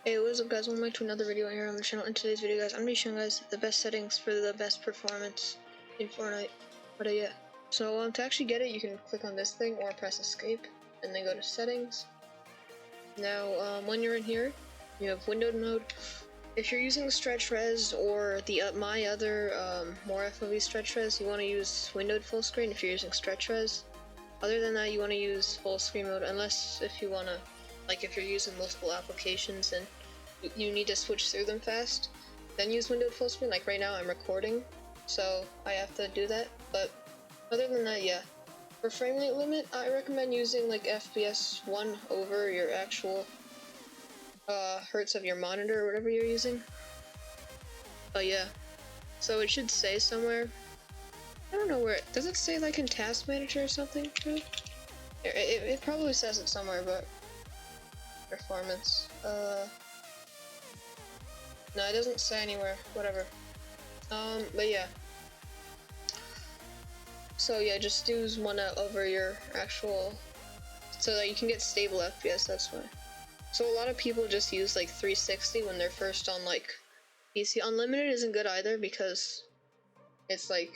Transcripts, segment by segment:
Hey, what's up guys, welcome back to another video here on the channel. In today's video guys, I'm going to be showing you guys the best settings for the best performance in Fortnite. But yeah, so to actually get it, you can click on this thing or press escape and then go to settings. Now when you're in here, you have windowed mode. If you're using stretch res or the my other more FOV stretch res, you want to use windowed full screen if you're using stretch res. Other than that, you want to use full screen mode unless if you want to, like if you're using multiple applications and you need to switch through them fast, then use windowed full screen. Like right now I'm recording, so I have to do that. But other than that, yeah. For frame rate limit, I recommend using like FPS 1 over your actual hertz of your monitor or whatever you're using. But yeah, so it should say somewhere. I don't know where does it say, like in Task Manager or something too? It probably says it somewhere, but performance. No, it doesn't say anywhere. Whatever. But yeah. So yeah, just use one over your actual, so that you can get stable FPS. That's why. So a lot of people just use like 360 when they're first on like PC. Unlimited isn't good either because it's like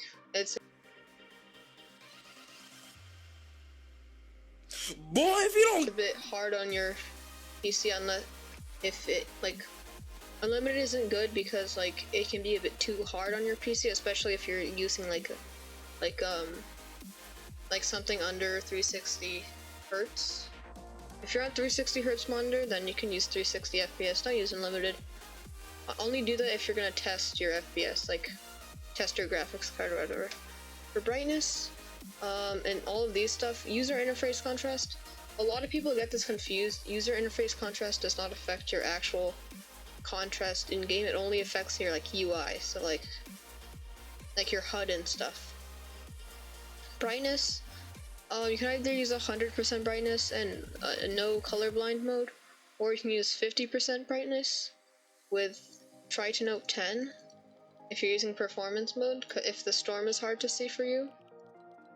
Boy, if you don't, a bit hard on your PC unless if it like unlimited isn't good because like it can be a bit too hard on your PC, especially if you're using like something under 360 hertz. If you're on 360 hertz monitor, then you can use 360 FPS. Don't use unlimited. Only do that if you're gonna test your FPS, like test your graphics card or whatever. For brightness, and all of these stuff, user interface contrast. A lot of people get this confused. User interface contrast does not affect your actual contrast in game. It only affects your like UI, so like your HUD and stuff. Brightness, you can either use 100% brightness and no colorblind mode, or you can use 50% brightness with try to note 10 if you're using performance mode, if the storm is hard to see for you.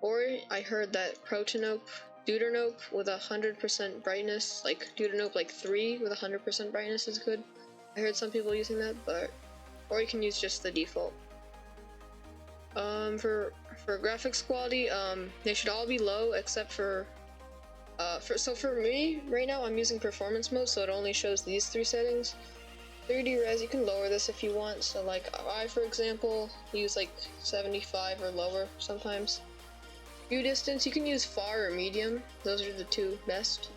Or I heard that Deuternope with 100% brightness, like Deuternope like 3 with 100% brightness is good. I heard some people using that, but or you can use just the default. For graphics quality, they should all be low except for for me right now I'm using performance mode, so it only shows these 3 settings. 3D res, you can lower this if you want. So like I, for example, use like 75 or lower sometimes. View distance, you can use far or medium. Those are the 2 best.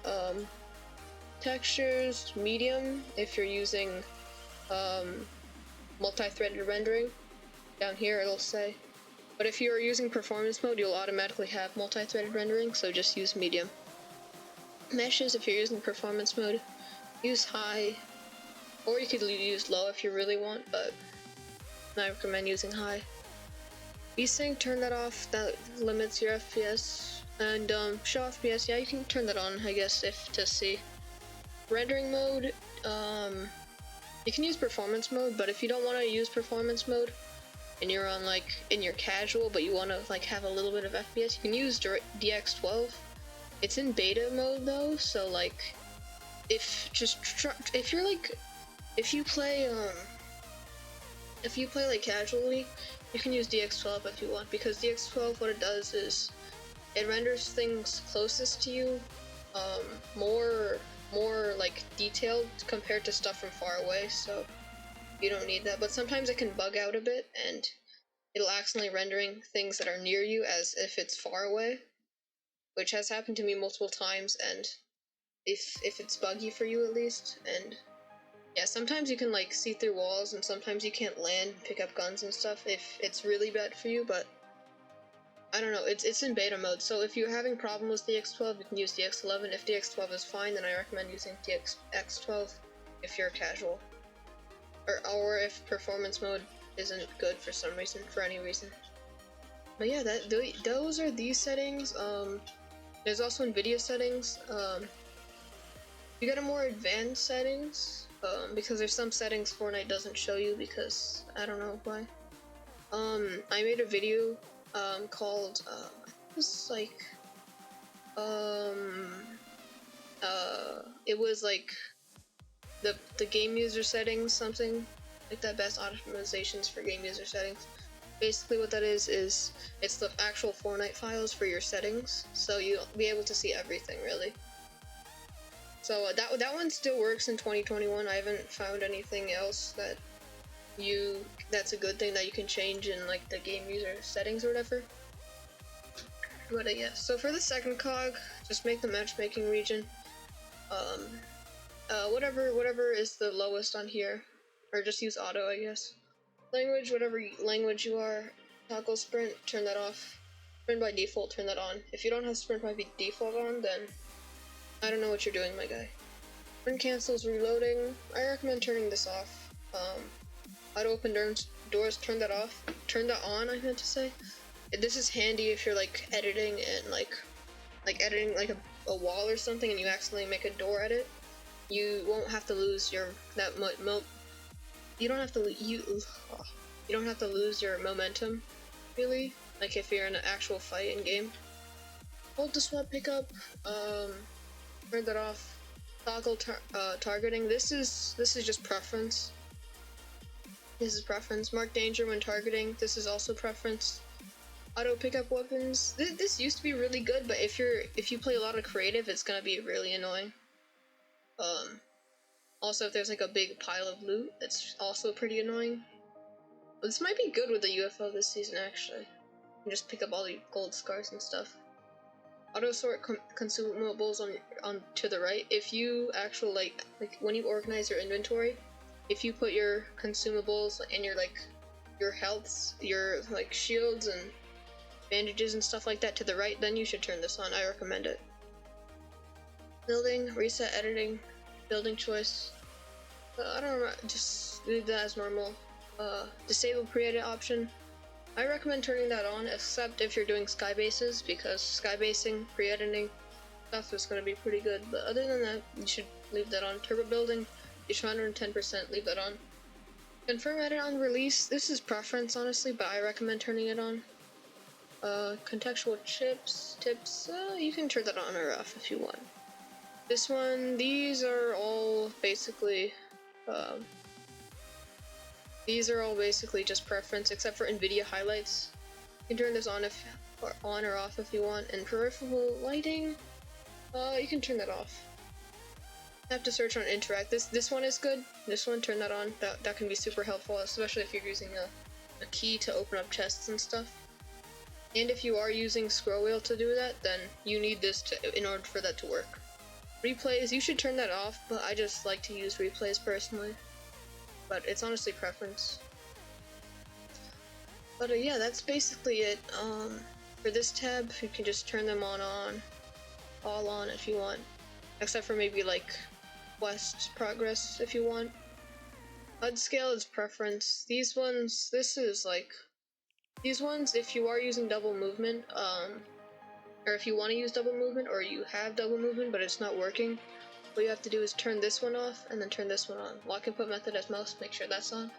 Textures, medium if you're using multi-threaded rendering. Down here it'll say. But if you're using performance mode, you'll automatically have multi-threaded rendering, so just use medium. Meshes, if you're using performance mode, use high. Or you could use low if you really want, but I recommend using high. VSync, turn that off, that limits your FPS. And show FPS, yeah, you can turn that on, I guess, if to see. Rendering mode, you can use performance mode, but if you don't want to use performance mode and you're on like in your casual but you want to like have a little bit of FPS, you can use DX12. It's in beta mode though, so like if you play like casually, you can use DX12 if you want, because DX12, what it does is it renders things closest to you more like detailed compared to stuff from far away, so you don't need that. But sometimes it can bug out a bit and it'll accidentally rendering things that are near you as if it's far away, which has happened to me multiple times, and if it's buggy for you at least. And yeah, sometimes you can like see through walls and sometimes you can't land, pick up guns and stuff if it's really bad for you, but I don't know, it's in beta mode, so if you're having problems with DX12, you can use DX11. If DX12 is fine, then I recommend using DX12 if you're casual. Or if performance mode isn't good for some reason, for any reason. But yeah, those are these settings. There's also NVIDIA settings. You get a more advanced settings, because there's some settings Fortnite doesn't show you because I don't know why. I made a video called it was like it was like the game user settings, something like that. Best optimizations for game user settings. Basically what that is it's the actual Fortnite files for your settings, so you'll be able to see everything really. So that one still works in 2021. I haven't found anything else that's a good thing that you can change in like the game user settings or whatever. But yeah, so for the second cog, just make the matchmaking region whatever is the lowest on here, or just use auto, I guess. Language, whatever language you are. Toggle sprint, turn that off. Sprint by default, turn that on. If you don't have sprint by default on, then I don't know what you're doing, my guy. Sprint cancels reloading. I recommend turning this off. Auto open doors, turn that off. Turn that on, I meant to say. This is handy if you're like editing and like editing like a wall or something and you accidentally make a door edit. You won't have to lose your you don't have to lose your momentum, really. Like if you're in an actual fight in game. Hold the swap pickup. Turn that off. Toggle targeting. This is just preference. This is preference. Mark danger when targeting. This is also preference. Auto pickup weapons. This used to be really good, but if you play a lot of creative, it's gonna be really annoying. Also, if there's like a big pile of loot, it's also pretty annoying. But this might be good with the UFO this season, actually. You can just pick up all the gold scars and stuff. Auto sort consumables on to the right. If you actually like when you organize your inventory, if you put your consumables and your healths, your like shields and bandages and stuff like that to the right, then you should turn this on. I recommend it. Building, reset editing, building choice. I don't know, just leave that as normal. Disable pre-edit option. I recommend turning that on, except if you're doing sky bases, because sky basing, pre-editing stuff is going to be pretty good. But other than that, you should leave that on. Turbo building, you should 110% leave that on. Confirm edit on release. This is preference, honestly, but I recommend turning it on. Contextual tips, you can turn that on or off if you want. This one, these are all basically just preference, except for NVIDIA highlights. You can turn this on or off if you want. And peripheral lighting, you can turn that off. I have to search on interact. This one is good. This one, turn that on. That can be super helpful, especially if you're using a key to open up chests and stuff. And if you are using scroll wheel to do that, then you need this in order for that to work. Replays, you should turn that off, but I just like to use replays personally. But it's honestly preference. But yeah, that's basically it. For this tab, you can just turn them all on if you want. Except for maybe like quest progress if you want. HUD scale is preference. These ones, if you are using double movement, or if you want to use double movement, or you have double movement but it's not working, what you have to do is turn this one off and then turn this one on. Lock input method as mouse, make sure that's on,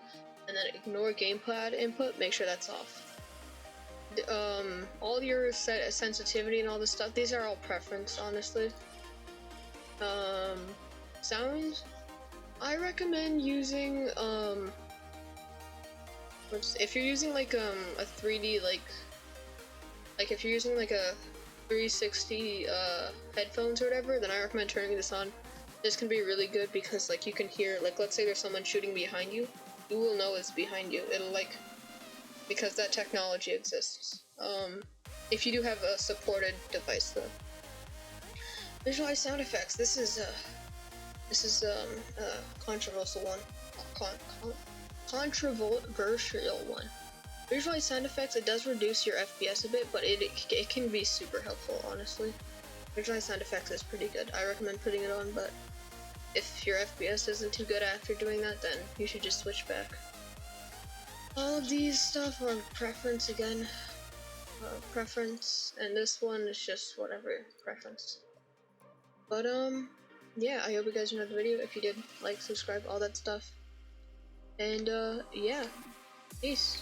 and then ignore gamepad input, make sure that's off. All your sensitivity and all this stuff, these are all preference, honestly. Sounds, I recommend using if you're using like a 3D like if you're using like a 360 headphones or whatever, then I recommend turning this on. This can be really good because like you can hear, like let's say there's someone shooting behind you, you will know it's behind you. It'll like, because that technology exists. If you do have a supported device though. Visualize sound effects. This is a controversial one. Controversial one. Visualize sound effects. It does reduce your FPS a bit, but it can be super helpful, honestly. Visualize sound effects is pretty good. I recommend putting it on, but if your FPS isn't too good after doing that, then you should just switch back. All of these stuff are preference again. Preference, and this one is just whatever, preference. But yeah, I hope you guys enjoyed the video. If you did, like, subscribe, all that stuff. And yeah, peace.